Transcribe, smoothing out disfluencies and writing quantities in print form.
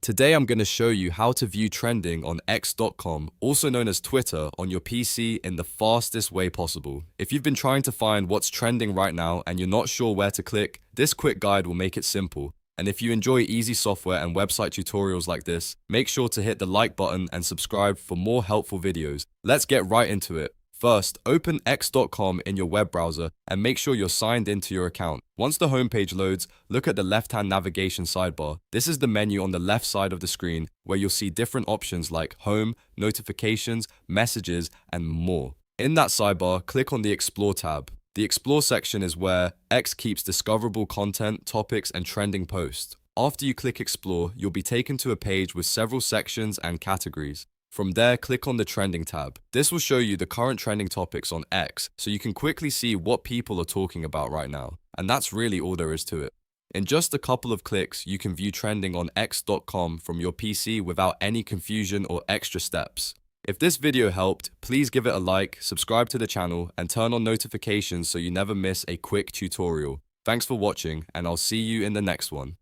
Today I'm going to show you how to view trending on X.com, also known as Twitter, on your PC in the fastest way possible. If you've been trying to find what's trending right now and you're not sure where to click, this quick guide will make it simple. And if you enjoy easy software and website tutorials like this, make sure to hit the like button and subscribe for more helpful videos. Let's get right into it. First, open X.com in your web browser and make sure you're signed into your account. Once the homepage loads, look at the left-hand navigation sidebar. This is the menu on the left side of the screen where you'll see different options like Home, Notifications, Messages, and more. In that sidebar, click on the Explore tab. The Explore section is where X keeps discoverable content, topics, and trending posts. After you click Explore, you'll be taken to a page with several sections and categories. From there, click on the Trending tab. This will show you the current trending topics on X, so you can quickly see what people are talking about right now. And that's really all there is to it. In just a couple of clicks, you can view trending on X.com from your PC without any confusion or extra steps. If this video helped, please give it a like, subscribe to the channel, and turn on notifications so you never miss a quick tutorial. Thanks for watching, and I'll see you in the next one.